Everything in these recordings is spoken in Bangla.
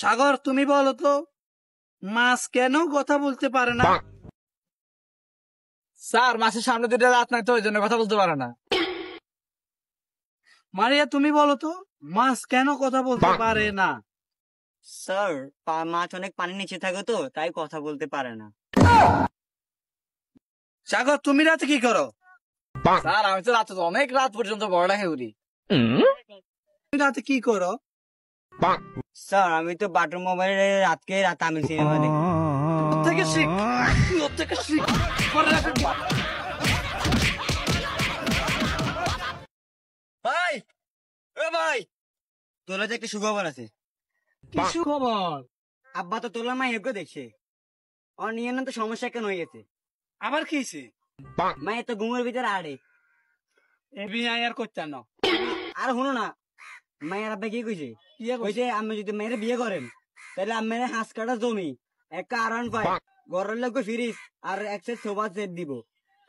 সাগর তুমি বলো তো, মাছ কেন কথা বলতে পারে না? স্যার মাসের সামনে দুটো রাত নাই তো ওই জন্য কথা বলতে পারে না। মারিয়া তুমি বলো তো, মাছ কেন কথা বলতে পারে না? স্যার মাছ অনেক পানির নিচে থাকে তো তাই কথা বলতে পারে না। সাগর তুমি রাতে কি করো? স্যার আমি তো রাত অনেক রাত পর্যন্ত বড়টা খেউরি। তুমি রাতে কি করো? স্যার আমি তো বাটন মোবাইলে রাত আমি সিনেমা দেখি। ওর থেকে শিখ, ওর থেকে শিখ। ভাই ও ভাই, তোলা যে একটা সুখবর আছে। কিছু খবর? আব্বা তো তোলা মাই এগো দেখছে, ওর নিয়ে না তো সমস্যা কেন হয়ে গেছে। আবার কিছে? মায়ের তো ঘুমের ভিতরে আড়ে। এ বিয়ে আর করতে না। আর শুনো না, মায়ের আব্বা কি কইছে? কইছে আমি যদি মেয়ের বিয়ে করেন তাহলে আমার হাঁস কাটা জমি, একটা আরন পাই, ঘরের লোক ফ্রিজ আর এক সেট সোফা সেট দিব।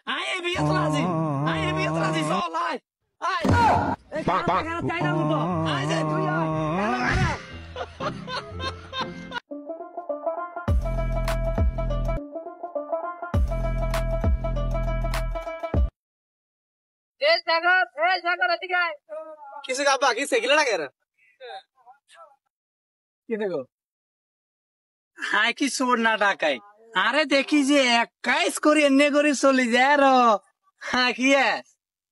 আয় এ বিয়ে তো রাজি, আয় এ বিয়ে তো রাজি, চল আয়। আয় চাই না মতো আয় যা তুই আয়। কিছু আব্বা কি সেগিলে লাগে কি দেখো? হাই কি চোর না ডাকাই? আরে দেখি যে একাইস করে এনে করে চলে যায় আর হ্যাঁ কি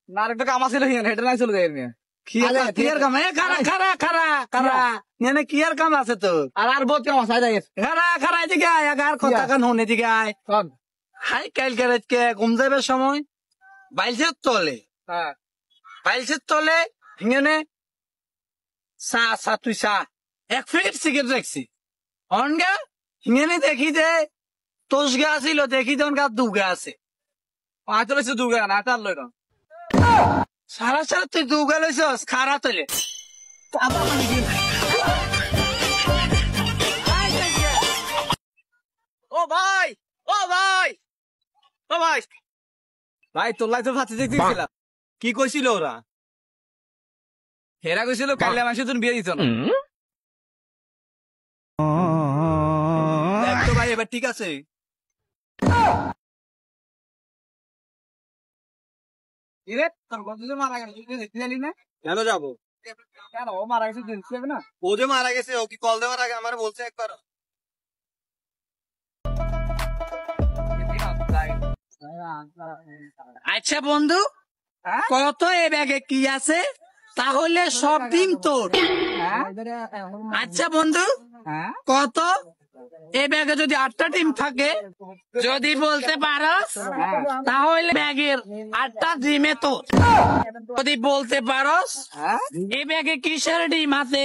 না একটা কাম আছিল হেঁটে নাই চলে যায় নিয়ে। কি আর কাম? খারা খারা খারা খারা এনে কি আর কাম আছে তোর? আর বহুত কাম আছে যাই খারা খারা এদিকে আয়, আর কথা কান হন এদিকে আয়। হাই কাল কে ঘুম যাবার সময় বাইলসের তলে, হ্যাঁ বাইলসের তলে হিঙেনে চা তুই চা এক প্যাকেট সিগারেট রাখছি অনগা হিঙেনে দেখি যে তোষ গা ছিল, দেখি যে অনগা দুগা আছে। আজ লইছে দুগা না তার লই না সারা সারা তুই দুগা লইছস খারা তলে। ও ভাই ও ভাই ও ভাই ভাই তোলাই তো ভাতে দেখতেছিলাম। কি কইছিল ওরা? হেরা কইছিল কাইলে মাসে তুমি বিয়ে দিত না। দেখ তো ভাই এবার ঠিক আছে। ইরে তোর গত যে মারা গেল তুই দেখতে জানি না? কেন যাবো? কেন ও মারা গেছে দেখতে যাবে না? ও যে মারা গেছে, ও কি কল দেওয়ার আগে আমার বলছে একবার? আচ্ছা বন্ধু, কত এ ব্যাগে কি আছে? তাহলে সব ডিম তোর। আচ্ছা বন্ধু, কত এ ব্যাগে যদি 8টা ডিম থাকে, যদি বলতে পারস তাহলে ব্যাগের 8টা ডিমে তোর। যদি বলতে পারস এ ব্যাগে কিসের ডিম আছে,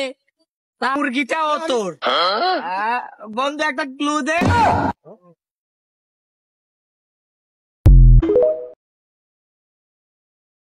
তা মুরগিটাও তোর। বন্ধু একটা ক্লু দে।